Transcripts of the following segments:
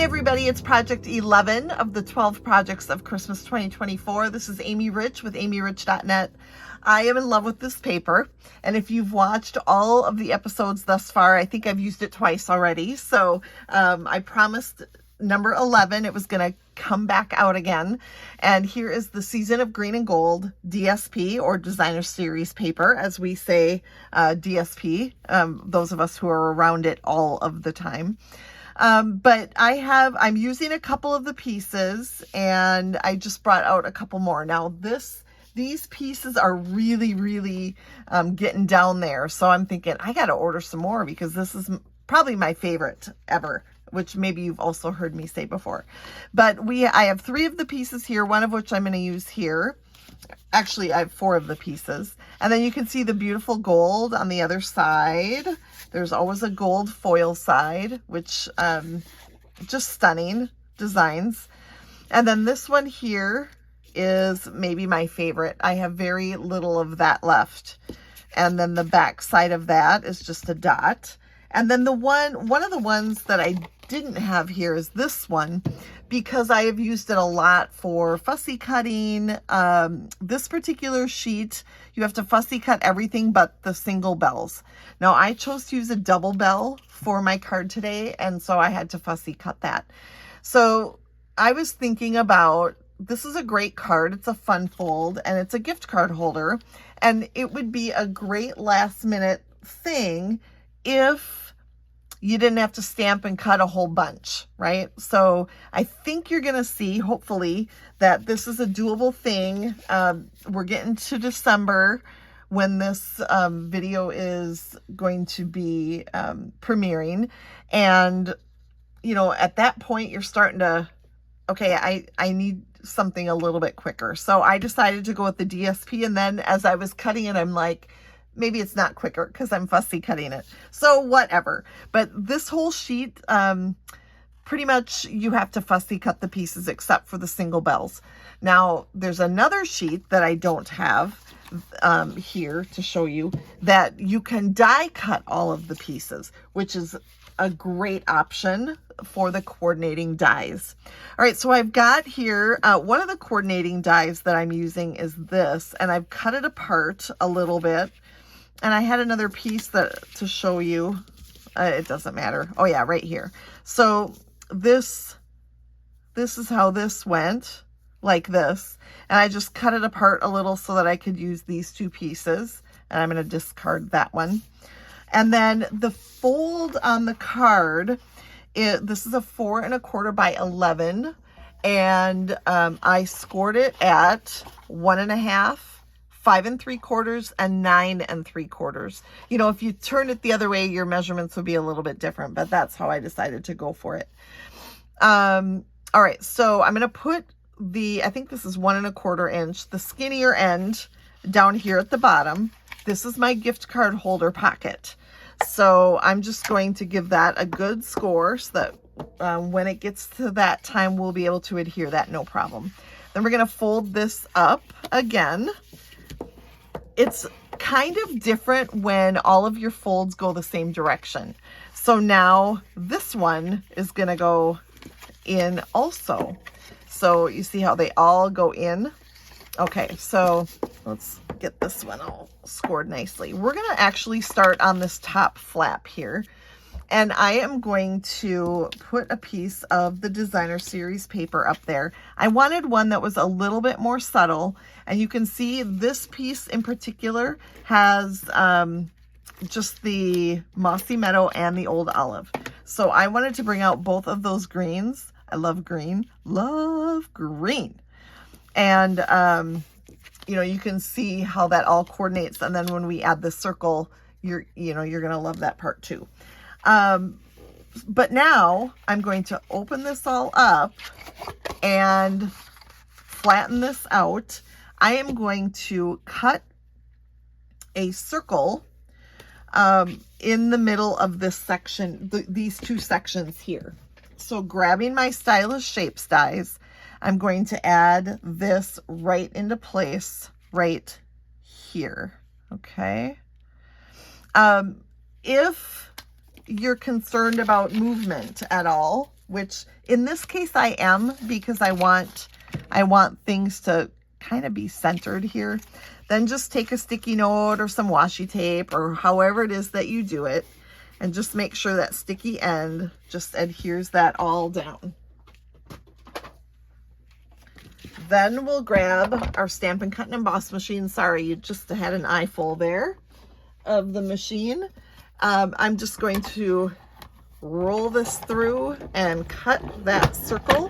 Hey everybody, it's Project 11 of the 12 Projects of Christmas 2024. This is Amy Rich with amyrich.net. I am in love with this paper, and if you've watched all of the episodes thus far, I think I've used it twice already. So I promised number 11 it was going to come back out again. And here is the Season of Green and Gold DSP, or Designer Series paper, as we say DSP, those of us who are around it all of the time. But I'm using a couple of the pieces, and I just brought out a couple more. Now these pieces are really getting down there. So I'm thinking I got to order some more because this is probably my favorite ever, which maybe you've also heard me say before. But I have 3 of the pieces here, one of which I'm going to use here. Actually, I have 4 of the pieces. And then you can see the beautiful gold on the other side. There's always a gold foil side, which just stunning designs. And then this one here is maybe my favorite. I have very little of that left. And then the back side of that is just a dot. And then one of the ones that I didn't have here is this one, because I have used it a lot for fussy cutting. This particular sheet, you have to fussy cut everything but the single bells. Now I chose to use a double bell for my card today, and so I had to fussy cut that. So I was thinking about, this is a great card. It's a fun fold, and it's a gift card holder, and it would be a great last minute thing if you didn't have to stamp and cut a whole bunch, right? So I think you're going to see, hopefully, that this is a doable thing. We're getting to December when this video is going to be premiering. And, you know, at that point, you're starting to, okay, I need something a little bit quicker. So I decided to go with the DSP. And then as I was cutting it, I'm like, maybe it's not quicker because I'm fussy cutting it. So whatever. But this whole sheet, pretty much you have to fussy cut the pieces except for the single bells. Now, there's another sheet that I don't have here to show you that you can die cut all of the pieces, which is a great option for the coordinating dies. All right, so I've got here, one of the coordinating dies that I'm using is this, and I've cut it apart a little bit. And I had another piece to show you. It doesn't matter. Oh yeah, right here. So this is how this went, like this. And I just cut it apart a little so that I could use these 2 pieces. And I'm going to discard that one. And then the fold on the card, this is a 4 1/4 by 11. And I scored it at 1 1/2. 5 3/4 and 9 3/4. You know, if you turn it the other way, your measurements would be a little bit different, but that's how I decided to go for it. All right, so I'm going to put I think this is 1 1/4 inch, the skinnier end down here at the bottom. This is my gift card holder pocket. So I'm just going to give that a good score so that when it gets to that time, we'll be able to adhere that no problem. Then we're going to fold this up again. It's kind of different when all of your folds go the same direction. So now this one is going to go in also. So you see how they all go in? Okay, so let's get this one all scored nicely. We're going to actually start on this top flap here. And I am going to put a piece of the Designer Series paper up there. I wanted one that was a little bit more subtle. And you can see this piece in particular has just the Mossy Meadow and the Old Olive. So I wanted to bring out both of those greens. I love green. Love green. And, you know, you can see how that all coordinates. And then when we add the circle, you're going to love that part too. But now I'm going to open this all up and flatten this out. I am going to cut a circle in the middle of this section, these 2 sections here. So grabbing my Stylish Shapes dies, I'm going to add this right into place right here. Okay. If you're concerned about movement at all which in this case I am, because I want things to kind of be centered here. Then just take a sticky note or some washi tape or however it is that you do it, and just make sure that sticky end just adheres that all down. Then we'll grab our Stampin' Cut and Emboss machine. Sorry, you just had an eye full there of the machine. I'm just going to roll this through and cut that circle.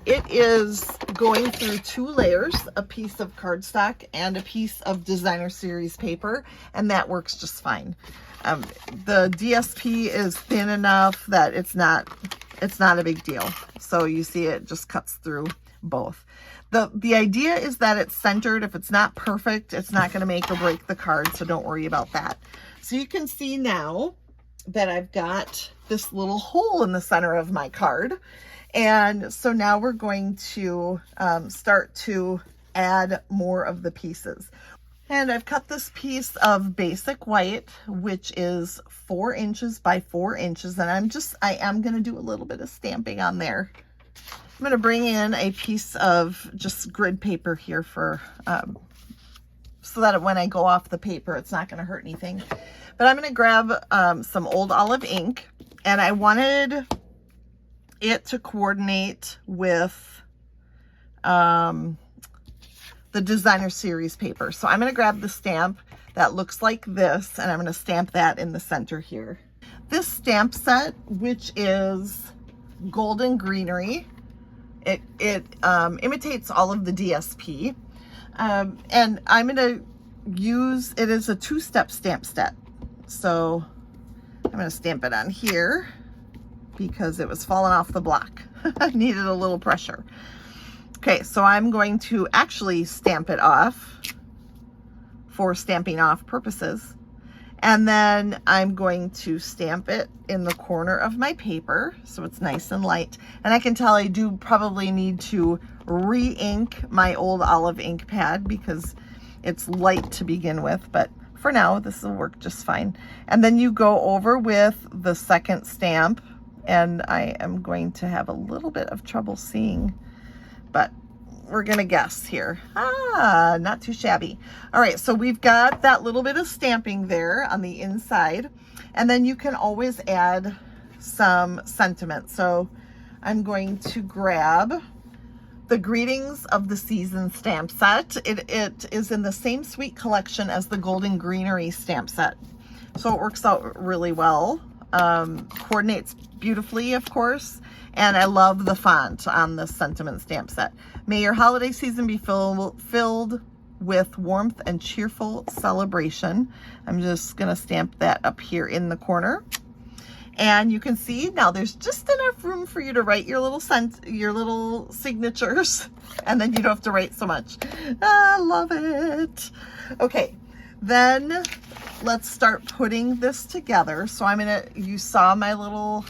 It is going through 2 layers, a piece of cardstock and a piece of designer series paper, and that works just fine. The DSP is thin enough that it's not a big deal. So you see it just cuts through both. The idea is that it's centered. If it's not perfect, it's not going to make or break the card, so don't worry about that. So you can see now that I've got this little hole in the center of my card. And so now we're going to start to add more of the pieces. And I've cut this piece of basic white, which is 4 inches by 4 inches. And I am going to do a little bit of stamping on there. I'm going to bring in a piece of just grid paper here for, so that when I go off the paper, it's not going to hurt anything. But I'm going to grab some Old Olive ink, and I wanted it to coordinate with the designer series paper. So I'm going to grab the stamp that looks like this, and I'm going to stamp that in the center here. This stamp set, which is Golden Greenery, it imitates all of the DSP, and I'm going to use it as a 2-step stamp set. So I'm going to stamp it on here because it was falling off the block. I needed a little pressure. Okay, so I'm going to actually stamp it off for stamping off purposes. And then I'm going to stamp it in the corner of my paper so it's nice and light. And I can tell I do probably need to re-ink my Old Olive ink pad because it's light to begin with, but for now this will work just fine. And then you go over with the second stamp, and I am going to have a little bit of trouble seeing, but we're gonna guess here. Not too shabby. All right, so we've got that little bit of stamping there on the inside, and then you can always add some sentiment. So I'm going to grab the Greetings of the Season stamp set. It is in the same sweet collection as the Golden Greenery stamp set, so it works out really well. Coordinates beautifully, of course, and I love the font on the sentiment stamp set. May your holiday season be filled with warmth and cheerful celebration. I'm just gonna stamp that up here in the corner. And you can see now there's just enough room for you to write your little signatures, and then you don't have to write so much. I love it. Okay, then let's start putting this together. So you saw my little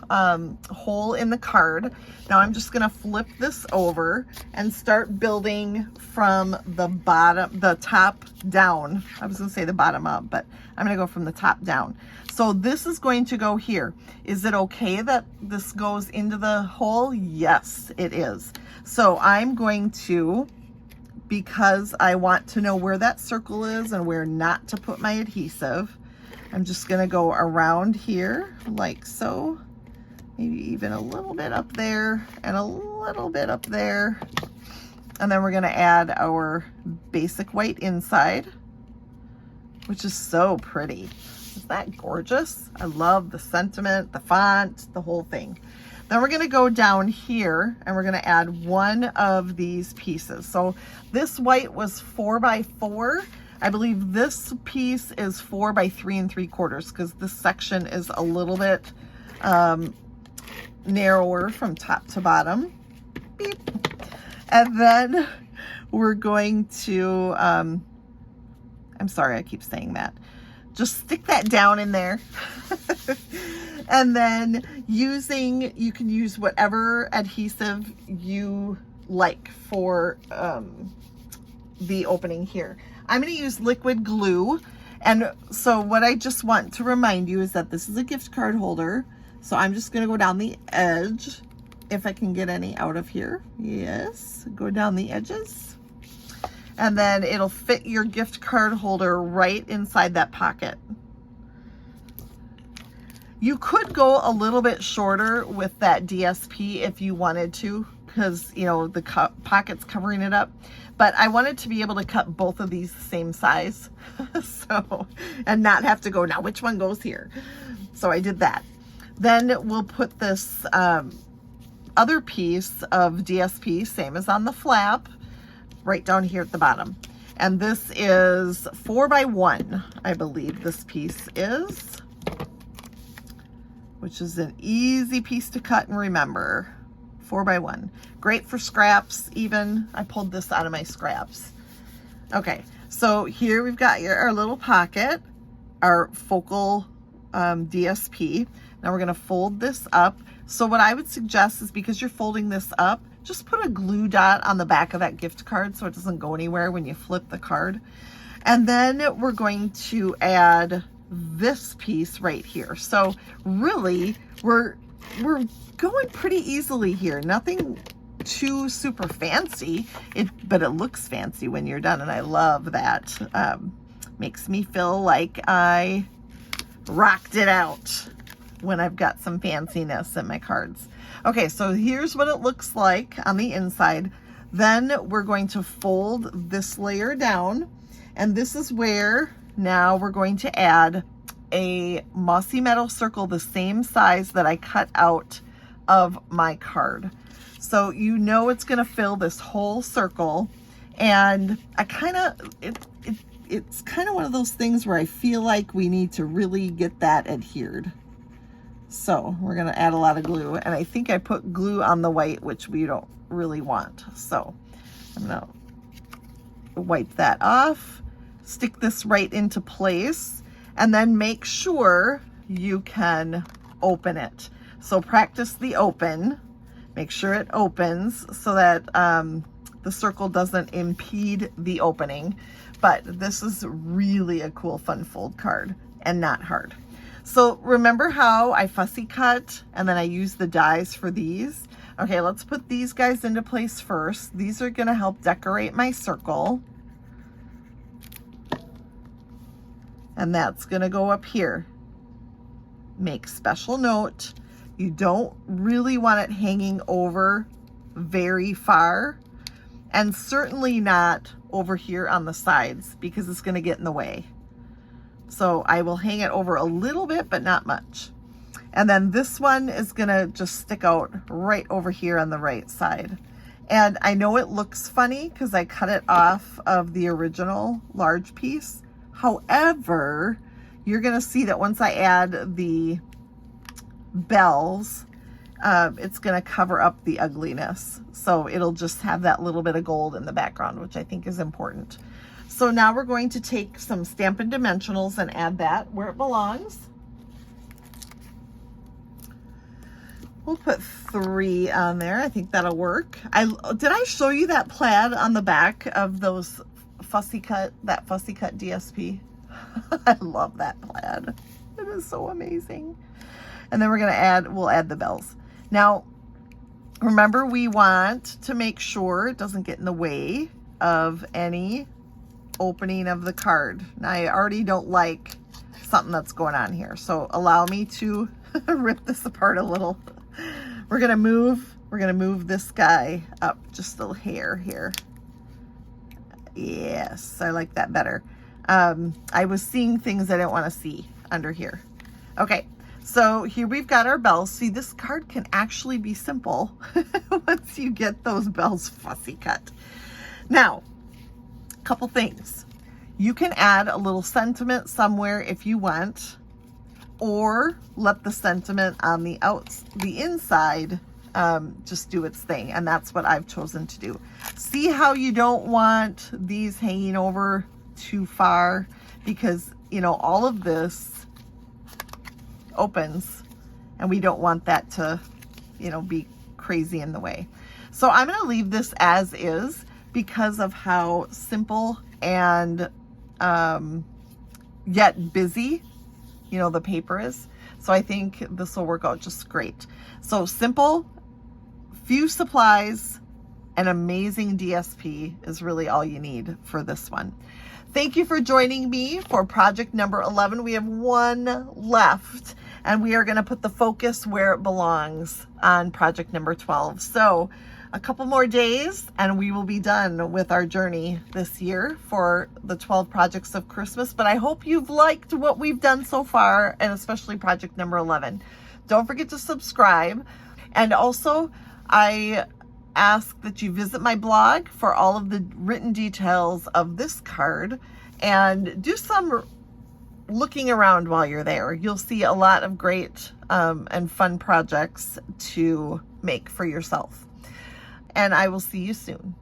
hole in the card. Now I'm just gonna flip this over and start building from the top down. I was gonna say the bottom up, but I'm gonna go from the top down. So this is going to go here. Is it okay that this goes into the hole? Yes, it is. So I'm going to, because I want to know where that circle is and where not to put my adhesive, I'm just gonna go around here like so, maybe even a little bit up there and a little bit up there. And then we're gonna add our basic white inside, which is so pretty. Is that gorgeous? I love the sentiment, the font, the whole thing. Then we're gonna go down here and we're gonna add one of these pieces. So this white was 4 by 4. I believe this piece is 4 by 3 3/4 because this section is a little bit narrower from top to bottom. Beep. And then we're going to, I'm sorry, I keep saying that. Just stick that down in there. And then you can use whatever adhesive you like for the opening here. I'm going to use liquid glue. And so what I just want to remind you is that this is a gift card holder. So I'm just going to go down the edge if I can get any out of here. Yes, go down the edges. And then it'll fit your gift card holder right inside that pocket. You could go a little bit shorter with that DSP if you wanted to, because, you know, the pocket's covering it up. But I wanted to be able to cut both of these the same size. So, and not have to go, now which one goes here? So I did that. Then we'll put this other piece of DSP, same as on the flap, right down here at the bottom. And this is 4x1, I believe this piece is, which is an easy piece to cut and remember. 4x1. Great for scraps even. I pulled this out of my scraps. Okay, so here we've got our little pocket, our focal DSP. Now we're gonna fold this up. So what I would suggest is, because you're folding this up, just put a glue dot on the back of that gift card so it doesn't go anywhere when you flip the card. And then we're going to add this piece right here. So really, we're going pretty easily here. Nothing too super fancy, but it looks fancy when you're done, and I love that. Makes me feel like I rocked it out when I've got some fanciness in my cards. Okay, so here's what it looks like on the inside. Then we're going to fold this layer down, and this is where now we're going to add a mossy metal circle the same size that I cut out of my card. So you know it's gonna fill this whole circle, and I kind of, it's kind of one of those things where I feel like we need to really get that adhered. So we're gonna add a lot of glue, and I think I put glue on the white, which we don't really want. So I'm gonna wipe that off, stick this right into place, and then make sure you can open it. So practice the open, make sure it opens so that the circle doesn't impede the opening. But this is really a cool fun fold card and not hard. So remember how I fussy cut and then I use the dies for these? Okay, let's put these guys into place first. These are gonna help decorate my circle. And that's gonna go up here. Make special note, you don't really want it hanging over very far, and certainly not over here on the sides, because it's gonna get in the way. So I will hang it over a little bit, but not much. And then this one is gonna just stick out right over here on the right side. And I know it looks funny because I cut it off of the original large piece. However, you're gonna see that once I add the bells, it's gonna cover up the ugliness. So it'll just have that little bit of gold in the background, which I think is important. So now we're going to take some Stampin' Dimensionals and add that where it belongs. We'll put 3 on there. I think that'll work. Did I show you that plaid on the back of those fussy cut DSP? I love that plaid. It is so amazing. And then we'll add the bells. Now, remember, we want to make sure it doesn't get in the way of any opening of the card. Now, I already don't like something that's going on here, so allow me to rip this apart a little. We're gonna move this guy up just a hair here. Yes, I like that better. I was seeing things I didn't want to see under here. Okay, so here we've got our bells. See, this card can actually be simple once you get those bells fussy cut. Now, a couple things. You can add a little sentiment somewhere if you want, or let the sentiment on the inside just do its thing, and that's what I've chosen to do. See how you don't want these hanging over too far, because you know all of this opens and we don't want that to, you know, be crazy in the way. So I'm going to leave this as is because of how simple and yet busy, you know, the paper is. So I think this will work out just great. So simple few supplies, an amazing DSP is really all you need for this one. Thank you for joining me for project number 11. We have one left, and we are going to put the focus where it belongs on project number 12. So a couple more days and we will be done with our journey this year for the 12 projects of Christmas. But I hope you've liked what we've done so far, and especially project number 11. Don't forget to subscribe. And also, I ask that you visit my blog for all of the written details of this card, and do some looking around while you're there. You'll see a lot of great and fun projects to make for yourself. And I will see you soon.